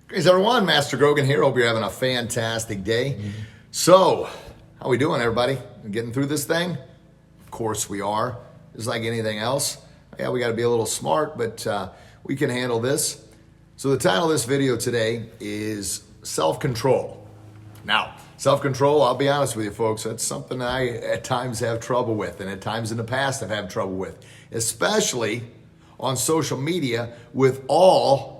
Greetings, everyone. Master Grogan here. Hope you're having a fantastic day. So, how we doing, everybody? Getting through this thing? Of course we are. Just like anything else. Yeah, we got to be a little smart, but we can handle this. So the title of this video today is self-control. Now, self-control, I'll be honest with you folks, that's something I at times have trouble with, and at times in the past I've had trouble with, especially on social media with all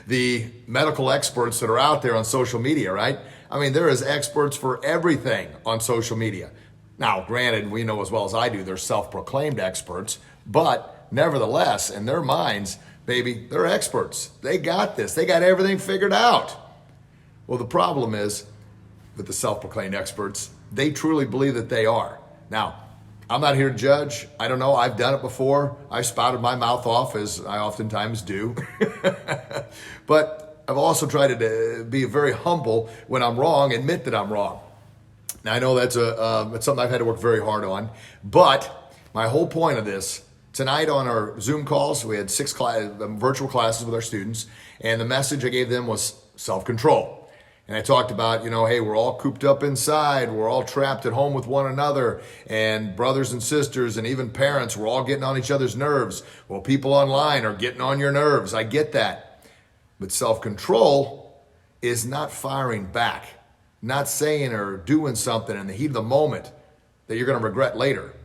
the medical experts that are out there on social media, right? I mean, there is experts for everything on social media. Now, granted, we know as well as I do, they're self-proclaimed experts, but nevertheless, in their minds, baby, they're experts. They got this. They got everything figured out. Well, the problem is with the self-proclaimed experts, they truly believe that they are. Now, I'm not here to judge. I don't know. I've done it before. I spouted my mouth off, as I oftentimes do. But I've also tried to be very humble when I'm wrong, admit that I'm wrong. Now, I know that's it's something I've had to work very hard on. But my whole point of this, tonight on our Zoom calls, we had 6 virtual classes with our students, and the message I gave them was self-control. And I talked about, hey, we're all cooped up inside. We're all trapped at home with one another. And brothers and sisters and even parents, we're all getting on each other's nerves. Well, people online are getting on your nerves. I get that. But self-control is not firing back, not saying or doing something in the heat of the moment that you're going to regret later.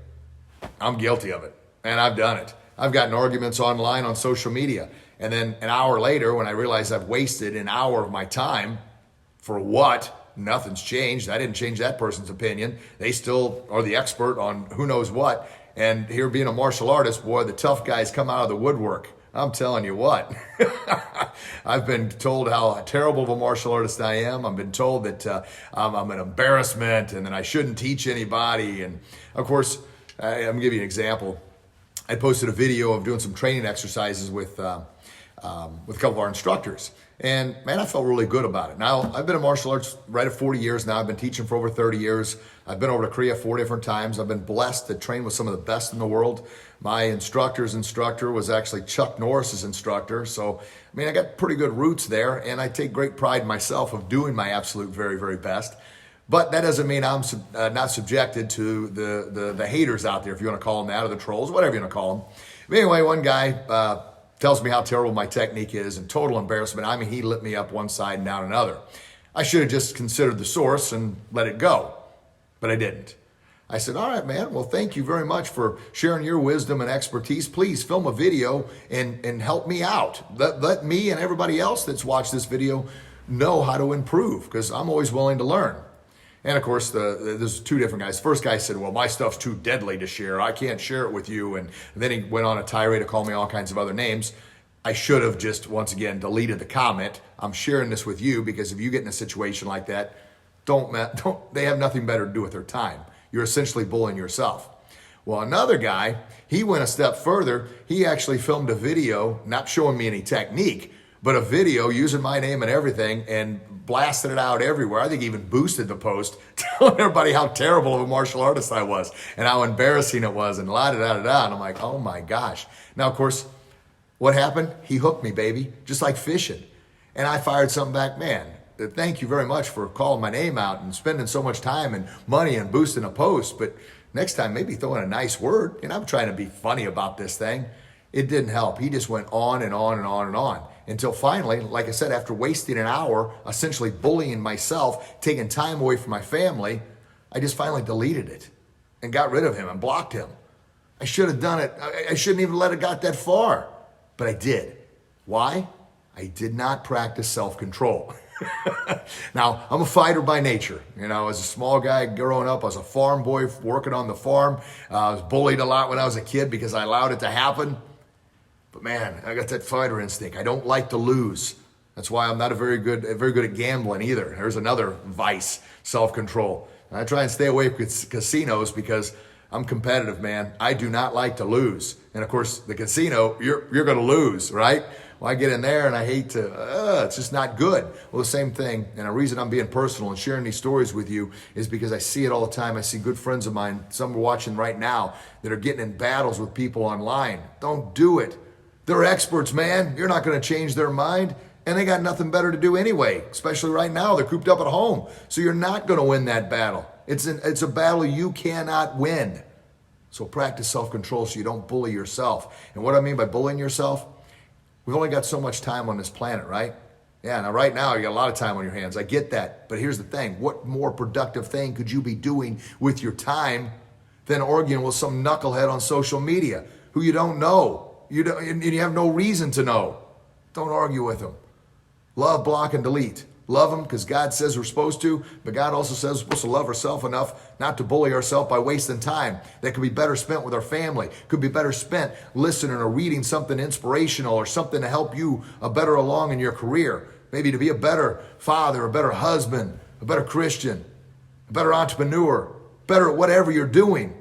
I'm guilty of it, and I've done it. I've gotten arguments online on social media. And then an hour later, when I realize I've wasted an hour of my time, for what? Nothing's changed. I didn't change that person's opinion. They still are the expert on who knows what. And here being a martial artist, boy, the tough guys come out of the woodwork. I'm telling you what. I've been told how terrible of a martial artist I am. I've been told that I'm an embarrassment and that I shouldn't teach anybody. And of course, I'm going to give you an example. I posted a video of doing some training exercises with a couple of our instructors. And man, I felt really good about it. Now, I've been in martial arts right at 40 years now. I've been teaching for over 30 years. I've been over to Korea 4 different times. I've been blessed to train with some of the best in the world. My instructor's instructor was actually Chuck Norris's instructor. So, I mean, I got pretty good roots there, and I take great pride in myself of doing my absolute very, very best. But that doesn't mean I'm not subjected to the haters out there, if you want to call them that, or the trolls, whatever you want to call them. But anyway, one guy tells me how terrible my technique is and total embarrassment. I mean, he lit me up one side and down another. I should have just considered the source and let it go, but I didn't. I said, all right, man, well, thank you very much for sharing your wisdom and expertise. Please film a video and help me out. Let me and everybody else that's watched this video know how to improve, because I'm always willing to learn. And of course, there's 2 different guys. The first guy said, well, my stuff's too deadly to share. I can't share it with you. And then he went on a tirade to call me all kinds of other names. I should have just, once again, deleted the comment. I'm sharing this with you because if you get in a situation like that, they have nothing better to do with their time. You're essentially bullying yourself. Well, another guy, he went a step further. He actually filmed a video, not showing me any technique, but a video using my name and everything and blasted it out everywhere. I think he even boosted the post, telling everybody how terrible of a martial artist I was and how embarrassing it was and la-da-da-da-da. And I'm like, oh my gosh. Now, of course, what happened? He hooked me, baby, just like fishing. And I fired something back, man, thank you very much for calling my name out and spending so much time and money and boosting a post. But next time, maybe throw in a nice word. And I'm trying to be funny about this thing. It didn't help. He just went on and on and on and on. Until finally, like I said, after wasting an hour, essentially bullying myself, taking time away from my family, I just finally deleted it and got rid of him and blocked him. I should have done it. I shouldn't even let it got that far, but I did. Why? I did not practice self-control. Now, I'm a fighter by nature. As a small guy growing up, I was a farm boy working on the farm. I was bullied a lot when I was a kid because I allowed it to happen. But man, I got that fighter instinct. I don't like to lose. That's why I'm not very good at gambling either. There's another vice, self-control. And I try and stay away from casinos because I'm competitive, man. I do not like to lose. And of course, the casino, you're going to lose, right? Well, I get in there and I hate to, it's just not good. Well, the same thing. And the reason I'm being personal and sharing these stories with you is because I see it all the time. I see good friends of mine, some are watching right now, that are getting in battles with people online. Don't do it. They're experts, man. You're not going to change their mind. And they got nothing better to do anyway, especially right now. They're cooped up at home. So you're not going to win that battle. It's a battle you cannot win. So practice self-control so you don't bully yourself. And what I mean by bullying yourself, we've only got so much time on this planet, right? Yeah, now right now you got a lot of time on your hands. I get that. But here's the thing. What more productive thing could you be doing with your time than arguing with some knucklehead on social media who you don't know? And you have no reason to know. Don't argue with them. Love, block, and delete. Love them because God says we're supposed to, but God also says we're supposed to love ourselves enough not to bully ourselves by wasting time. That could be better spent with our family. Could be better spent listening or reading something inspirational or something to help you better along in your career. Maybe to be a better father, a better husband, a better Christian, a better entrepreneur, better at whatever you're doing.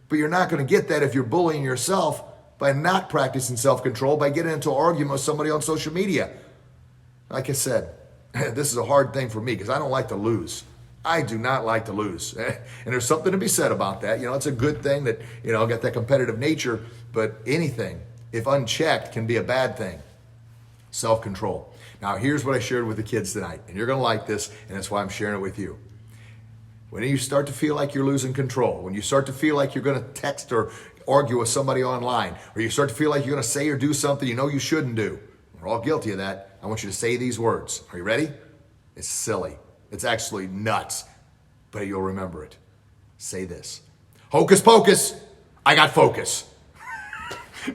But you're not going to get that if you're bullying yourself by not practicing self-control, by getting into an argument with somebody on social media. Like I said, this is a hard thing for me because I don't like to lose. I do not like to lose. And there's something to be said about that. It's a good thing that, I got that competitive nature, but anything, if unchecked, can be a bad thing. Self-control. Now, here's what I shared with the kids tonight, and you're going to like this, and that's why I'm sharing it with you. When you start to feel like you're losing control, when you start to feel like you're going to text or argue with somebody online, or you start to feel like you're going to say or do something you shouldn't do, we're all guilty of that. I want you to say these words. Are you ready? It's silly. It's actually nuts, but you'll remember it. Say this. Hocus pocus, I got focus.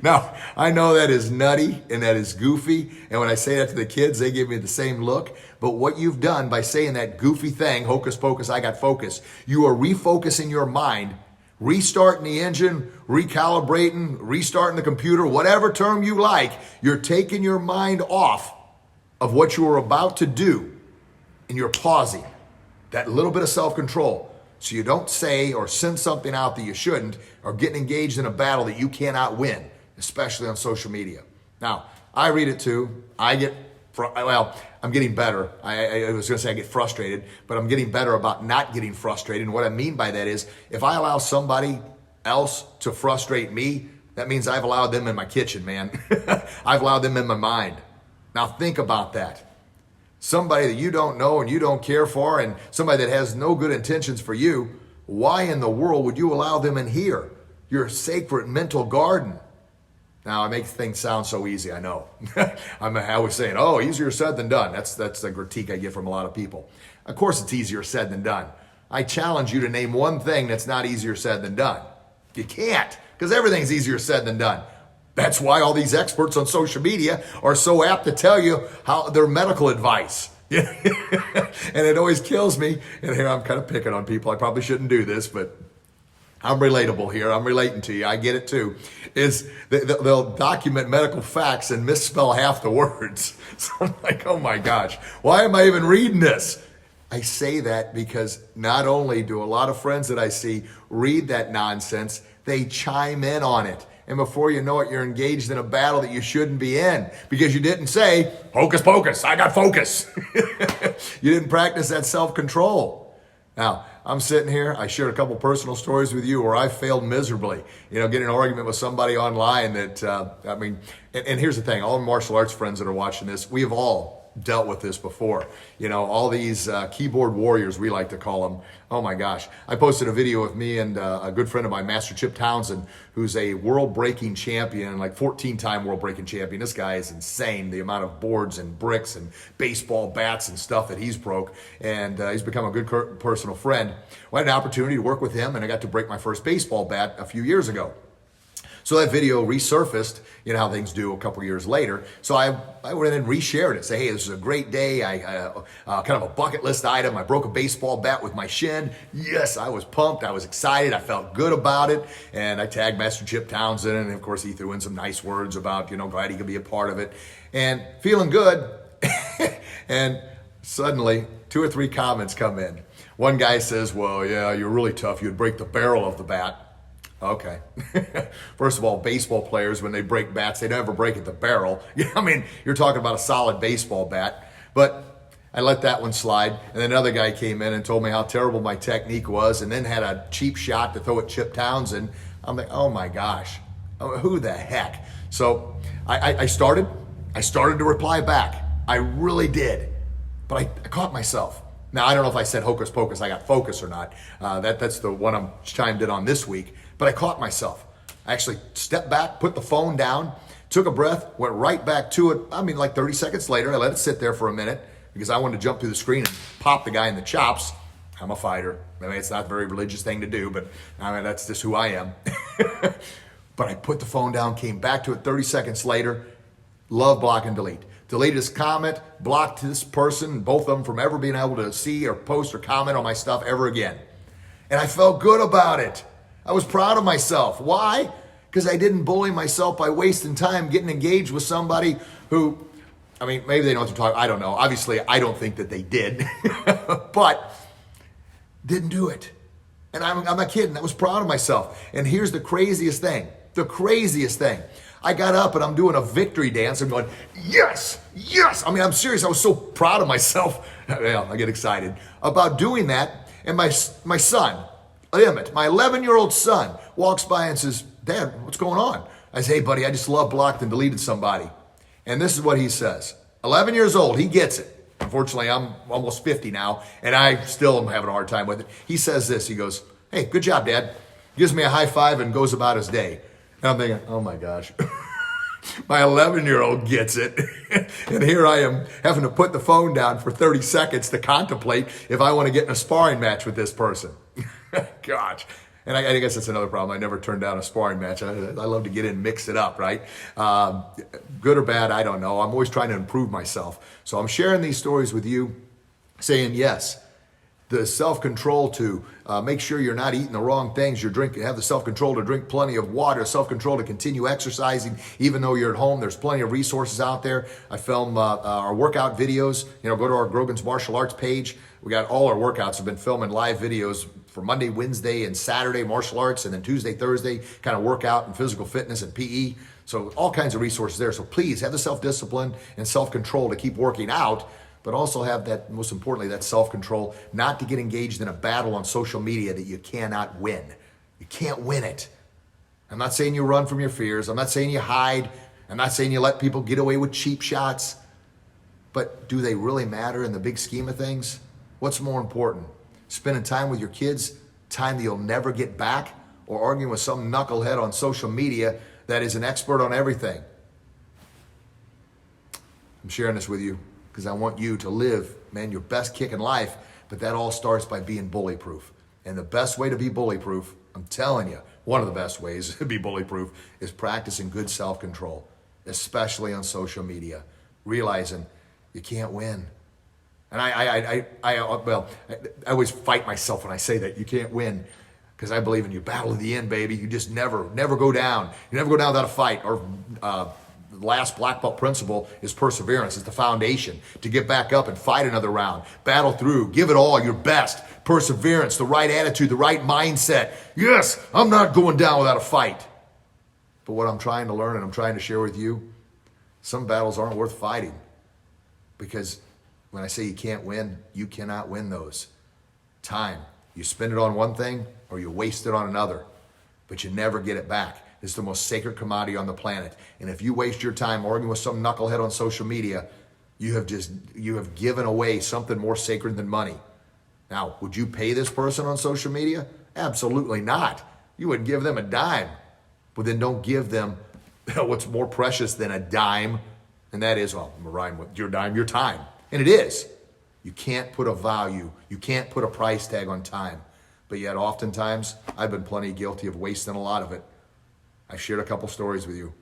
Now, I know that is nutty and that is goofy, and when I say that to the kids, they give me the same look, but what you've done by saying that goofy thing, hocus pocus, I got focus, you are refocusing your mind, restarting the engine, recalibrating, restarting the computer, whatever term you like, you're taking your mind off of what you were about to do, and you're pausing. That little bit of self-control, so you don't say or send something out that you shouldn't, or getting engaged in a battle that you cannot win, especially on social media. Now, I read it too. I'm getting better. I was going to say I get frustrated, but I'm getting better about not getting frustrated. And what I mean by that is, if I allow somebody else to frustrate me, that means I've allowed them in my kitchen, man. I've allowed them in my mind. Now think about that. Somebody that you don't know and you don't care for, and somebody that has no good intentions for you, why in the world would you allow them in here? Your sacred mental garden. Now, I make things sound so easy, I know. I was saying, easier said than done. That's the critique I get from a lot of people. Of course it's easier said than done. I challenge you to name one thing that's not easier said than done. You can't, because everything's easier said than done. That's why all these experts on social media are so apt to tell you how their medical advice. And it always kills me. And here I'm kind of picking on people. I probably shouldn't do this, but I'm relatable here. I'm relating to you. I get it too. Is they'll document medical facts and misspell half the words. So I'm like, oh my gosh, why am I even reading this? I say that because not only do a lot of friends that I see read that nonsense, they chime in on it. And before you know it, you're engaged in a battle that you shouldn't be in because you didn't say, hocus pocus, I got focus. You didn't practice that self-control. Now, I'm sitting here, I shared a couple personal stories with you where I failed miserably. Getting an argument with somebody online that, and here's the thing, all martial arts friends that are watching this, we have all dealt with this before. All these keyboard warriors, we like to call them. Oh my gosh. I posted a video with me and a good friend of mine, Master Chip Townsend, who's a world-breaking champion, like 14-time world-breaking champion. This guy is insane, the amount of boards and bricks and baseball bats and stuff that he's broke. And he's become a good personal friend. Well, I had an opportunity to work with him, and I got to break my first baseball bat a few years ago. So that video resurfaced, how things do a couple years later. So I went in and reshared it. Say, hey, this is a great day. I kind of a bucket list item. I broke a baseball bat with my shin. Yes, I was pumped. I was excited. I felt good about it. And I tagged Master Chip Townsend. And of course, he threw in some nice words about, glad he could be a part of it. And feeling good. And suddenly, 2 or 3 comments come in. One guy says, well, yeah, you're really tough. You'd break the barrel of the bat. Okay. First of all, baseball players, when they break bats, they never break at the barrel. You're talking about a solid baseball bat. But I let that one slide. And then another guy came in and told me how terrible my technique was and then had a cheap shot to throw at Chip Townsend. I'm like, oh my gosh, who the heck? So I started to reply back. I really did. But I caught myself. Now, I don't know if I said hocus pocus, I got focus or not. That's the one I'm chimed in on this week. But I caught myself. I actually stepped back, put the phone down, took a breath, went right back to it. I mean, like 30 seconds later, I let it sit there for a minute because I wanted to jump through the screen and pop the guy in the chops. I'm a fighter. I mean, it's not a very religious thing to do, but I mean, that's just who I am. But I put the phone down, came back to it 30 seconds later. Love, block, and delete. Deleted his comment, blocked this person, both of them from ever being able to see or post or comment on my stuff ever again. And I felt good about it. I was proud of myself. Why? Because I didn't bully myself by wasting time getting engaged with somebody who, I mean, maybe they know what they're talking. I don't know. Obviously, I don't think that they did, but didn't do it. And I'm not kidding. I was proud of myself. And here's the craziest thing. The craziest thing. I got up and I'm doing a victory dance. I'm going, yes, yes. I mean, I'm serious. I was so proud of myself. Well, I get excited about doing that. And my son, Emmett, my 11-year-old son, walks by and says, Dad, what's going on? I say, hey, buddy, I just love blocked and deleted somebody. And this is what he says. 11 years old, he gets it. Unfortunately, I'm almost 50 now, and I still am having a hard time with it. He says this, he goes, hey, good job, Dad. Gives me a high five and goes about his day. And I'm thinking, oh my gosh, my 11-year-old gets it. And here I am having to put the phone down for 30 seconds to contemplate if I want to get in a sparring match with this person. Gosh. And I guess that's another problem. I never turned down a sparring match. I love to get in and mix it up, right? Good or bad, I don't know. I'm always trying to improve myself. So I'm sharing these stories with you, saying yes. The self-control to make sure you're not eating the wrong things. You're drinking, have the self-control to drink plenty of water, self-control to continue exercising, even though you're at home. There's plenty of resources out there. I film our workout videos. You know, go to our Grogan's Martial Arts page. We got all our workouts. Have been filming live videos for Monday, Wednesday, and Saturday martial arts, and then Tuesday, Thursday, kind of workout and physical fitness and PE. So all kinds of resources there. So please have the self-discipline and self-control to keep working out, but also have that, most importantly, that self-control not to get engaged in a battle on social media that you cannot win. You can't win it. I'm not saying you run from your fears. I'm not saying you hide. I'm not saying you let people get away with cheap shots. But do they really matter in the big scheme of things? What's more important? Spending time with your kids, time that you'll never get back, or arguing with some knucklehead on social media that is an expert on everything? I'm sharing this with you because I want you to live, man, your best kick in life, but that all starts by being bully-proof. And the best way to be bully-proof, I'm telling you, one of the best ways to be bully-proof is practicing good self-control, especially on social media, realizing you can't win. And I always fight myself when I say that you can't win, because I believe in you battle to the end, baby. You just never go down. You never go down without a fight. Or the last black belt principle is perseverance. It's the foundation to get back up and fight another round. Battle through. Give it all, your best. Perseverance, the right attitude, the right mindset. Yes, I'm not going down without a fight. But what I'm trying to learn and I'm trying to share with you, some battles aren't worth fighting. Because when I say you can't win, you cannot win those. Time. You spend it on one thing or you waste it on another, but you never get it back. It's the most sacred commodity on the planet. And if you waste your time arguing with some knucklehead on social media, you have given away something more sacred than money. Now, would you pay this person on social media? Absolutely not. You wouldn't give them a dime. But then don't give them what's more precious than a dime, and that is, well, I'm gonna rhyme with your dime, your time. And it is. You can't put a value, you can't put a price tag on time. But yet oftentimes, I've been plenty guilty of wasting a lot of it. I've shared a couple stories with you.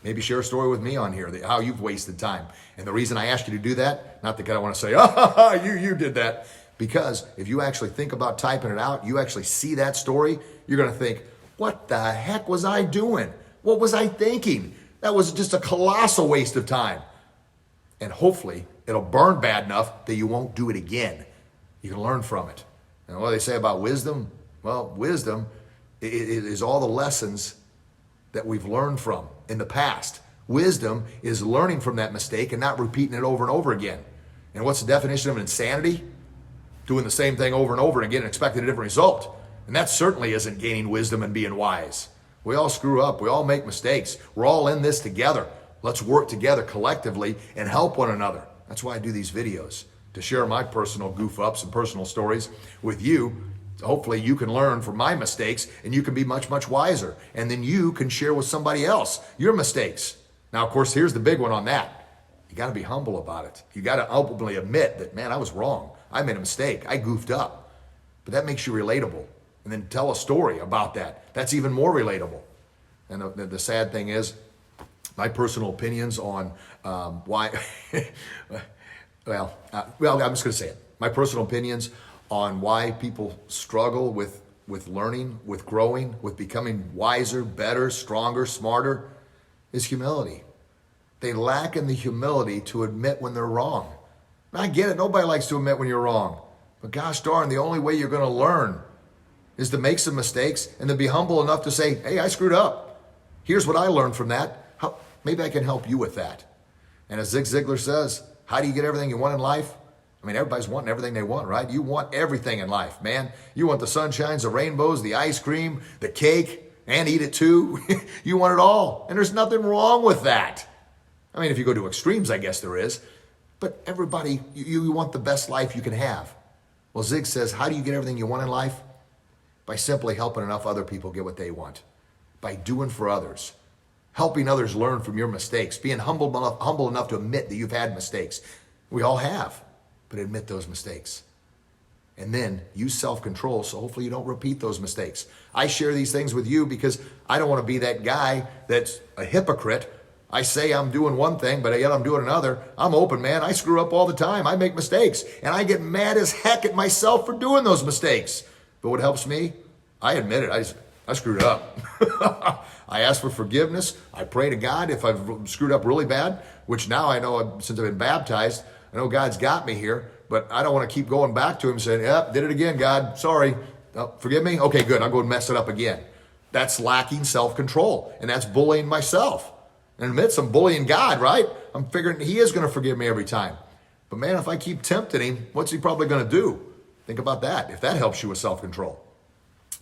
Maybe share a story with me on here, how you've wasted time. And the reason I asked you to do that, not that I want to say, you did that. Because if you actually think about typing it out, you actually see that story, you're going to think, what the heck was I doing? What was I thinking? That was just a colossal waste of time. And hopefully, it'll burn bad enough that you won't do it again. You can learn from it. And what do they say about wisdom? Well, wisdom is all the lessons that we've learned from in the past. Wisdom is learning from that mistake and not repeating it over and over again. And what's the definition of insanity? Doing the same thing over and over again and expecting a different result. And that certainly isn't gaining wisdom and being wise. We all screw up. We all make mistakes. We're all in this together. Let's work together collectively and help one another. That's why I do these videos, to share my personal goof ups and personal stories with you. Hopefully you can learn from my mistakes and you can be much, much wiser. And then you can share with somebody else your mistakes. Now, of course, here's the big one on that. You got to be humble about it. You got to openly admit that, man, I was wrong. I made a mistake. I goofed up. But that makes you relatable. And then tell a story about that. That's even more relatable. And the sad thing is, my personal opinions on why, I'm just going to say it. My personal opinions on why people struggle with learning, with growing, with becoming wiser, better, stronger, smarter, is humility. They lack in the humility to admit when they're wrong. Now, I get it. Nobody likes to admit when you're wrong. But gosh darn, the only way you're going to learn is to make some mistakes and to be humble enough to say, hey, I screwed up. Here's what I learned from that. Maybe I can help you with that. And as Zig Ziglar says, how do you get everything you want in life? I mean, everybody's wanting everything they want, right? You want everything in life, man. You want the sunshines, the rainbows, the ice cream, the cake, and eat it too. You want it all. And there's nothing wrong with that. I mean, if you go to extremes, I guess there is. But everybody, you want the best life you can have. Well, Zig says, how do you get everything you want in life? By simply helping enough other people get what they want. By doing for others. Helping others learn from your mistakes. Being humble enough to admit that you've had mistakes. We all have. But admit those mistakes. And then use self-control so hopefully you don't repeat those mistakes. I share these things with you because I don't want to be that guy that's a hypocrite. I say I'm doing one thing, but yet I'm doing another. I'm open, man. I screw up all the time. I make mistakes. And I get mad as heck at myself for doing those mistakes. But what helps me? I admit it. I screwed up. I ask for forgiveness. I pray to God if I've screwed up really bad, which now I know since I've been baptized, I know God's got me here, but I don't want to keep going back to him saying, yep, did it again, God. Sorry. Oh, forgive me? Okay, good. I'll go and mess it up again. That's lacking self-control, and that's bullying myself. And admits I'm bullying God, right? I'm figuring he is going to forgive me every time. But man, if I keep tempting him, what's he probably going to do? Think about that, if that helps you with self-control.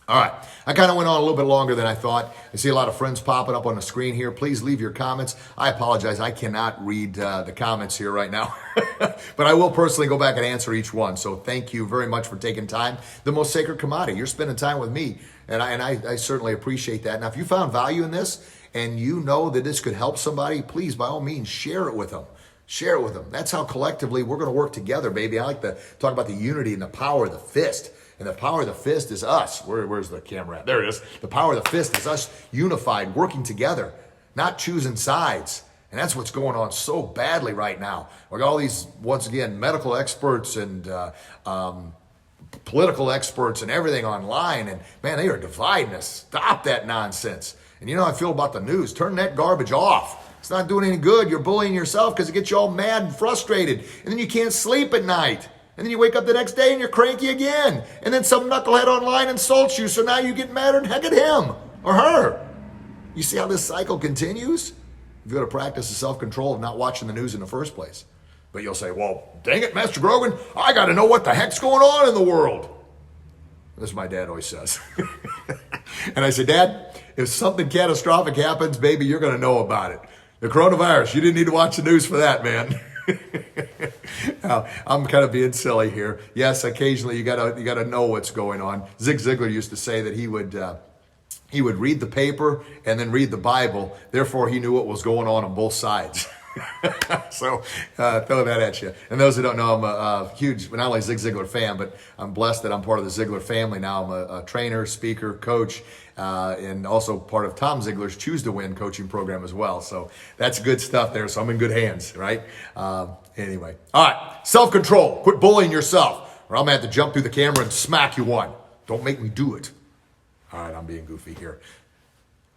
All right, I kind of went on a little bit longer than I thought. I see a lot of friends popping up on the screen here. Please leave your comments. I apologize, I cannot read the comments here right now. But I will personally go back and answer each one. So thank you very much for taking time. The most sacred commodity. You're spending time with me, and I certainly appreciate that. Now, if you found value in this and you know that this could help somebody, please, by all means, share it with them. Share it with them. That's how collectively we're going to work together, baby. I like to talk about the unity and the power of the fist. And the power of the fist is us. Where's the camera at? There it is. The power of the fist is us unified, working together, not choosing sides. And that's what's going on so badly right now. We got all these, once again, medical experts and political experts and everything online. And man, they are dividing us. Stop that nonsense. And you know how I feel about the news. Turn that garbage off. It's not doing any good. You're bullying yourself because it gets you all mad and frustrated. And then you can't sleep at night. And then you wake up the next day and you're cranky again. And then some knucklehead online insults you, so now you get mad and heck at him or her. You see how this cycle continues? You've got to practice the self-control of not watching the news in the first place. But you'll say, well, dang it, Master Grogan, I got to know what the heck's going on in the world. That's what my dad always says. And I say, Dad, if something catastrophic happens, baby, you're going to know about it. The coronavirus, you didn't need to watch the news for that, man. Now, I'm kind of being silly here. Yes, occasionally you gotta know what's going on. Zig Ziglar used to say that he would read the paper and then read the Bible. Therefore, he knew what was going on both sides. So throw that at you. And those who don't know, I'm a huge, not only Zig Ziglar fan, but I'm blessed that I'm part of the Ziglar family now. I'm a trainer, speaker, coach, and also part of Tom Ziglar's Choose to Win coaching program as well. So that's good stuff there. So I'm in good hands, right? Anyway. All right. Self-control. Quit bullying yourself, or I'm going to have to jump through the camera and smack you one. Don't make me do it. All right. I'm being goofy here.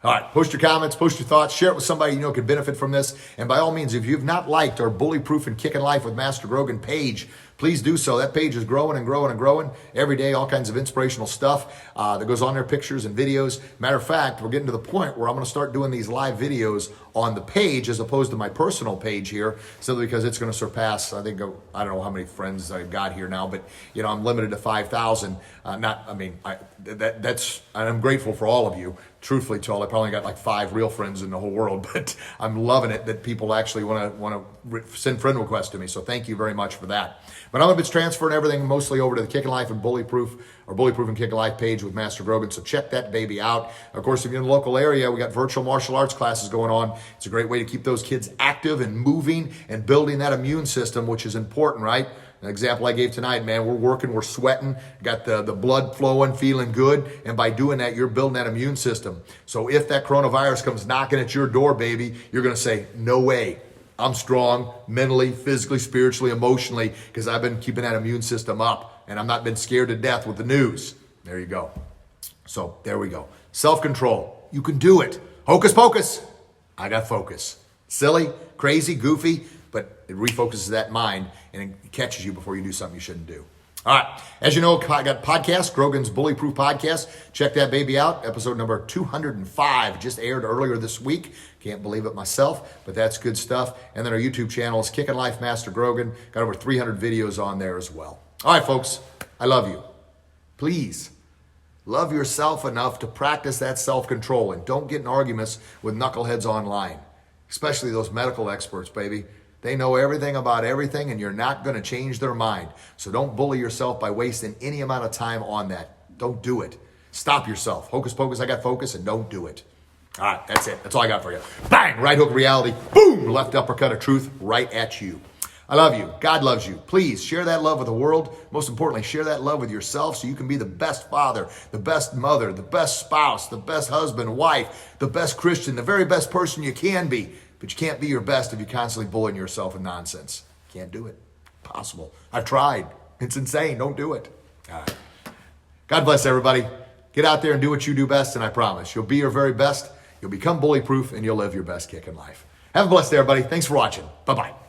All right, post your comments, post your thoughts, share it with somebody you know could benefit from this. And by all means, if you've not liked our Bully Proof and Kicking Life with Master Grogan page, please do so. That page is growing and growing and growing. Every day, all kinds of inspirational stuff that goes on there, pictures and videos. Matter of fact, we're getting to the point where I'm going to start doing these live videos on the page as opposed to my personal page here, simply because it's going to surpass, I think, I don't know how many friends I've got here now, but I'm limited to 5,000. I'm grateful for all of you. Truthfully told, I probably got like 5 real friends in the whole world, but I'm loving it that people actually want to send friend requests to me. So thank you very much for that. But I'm transferring everything mostly over to the Kicking Life and Bullyproof, or Bullyproof and Kicking Life page with Master Grogan. So check that baby out. Of course, if you're in the local area, we got virtual martial arts classes going on. It's a great way to keep those kids active and moving and building that immune system, which is important, right? An example I gave tonight, man, we're working, we're sweating, got the blood flowing, feeling good. And by doing that, you're building that immune system. So if that coronavirus comes knocking at your door, baby, you're going to say, no way. I'm strong mentally, physically, spiritually, emotionally, because I've been keeping that immune system up and I've not been scared to death with the news. There you go. So there we go. Self-control. You can do it. Hocus pocus. I got focus. Silly, crazy, goofy, but it refocuses that mind and it catches you before you do something you shouldn't do. All right. As you know, I got podcast, Grogan's Bullyproof Podcast. Check that baby out. Episode number 205 just aired earlier this week. Can't believe it myself, but that's good stuff. And then our YouTube channel is Kickin' Life Master Grogan. Got over 300 videos on there as well. All right, folks. I love you. Please love yourself enough to practice that self-control and don't get in arguments with knuckleheads online, especially those medical experts, baby. They know everything about everything, and you're not going to change their mind. So don't bully yourself by wasting any amount of time on that. Don't do it. Stop yourself. Hocus pocus, I got focus, and don't do it. All right, that's it. That's all I got for you. Bang! Right hook reality. Boom! Left uppercut of truth right at you. I love you. God loves you. Please share that love with the world. Most importantly, share that love with yourself so you can be the best father, the best mother, the best spouse, the best husband, wife, the best Christian, the very best person you can be. But you can't be your best if you're constantly bullying yourself with nonsense. Can't do it. Impossible. I've tried. It's insane. Don't do it. All right. God bless everybody. Get out there and do what you do best, and I promise you'll be your very best. You'll become bully-proof, and you'll live your best kick in life. Have a blessed day, everybody. Thanks for watching. Bye-bye.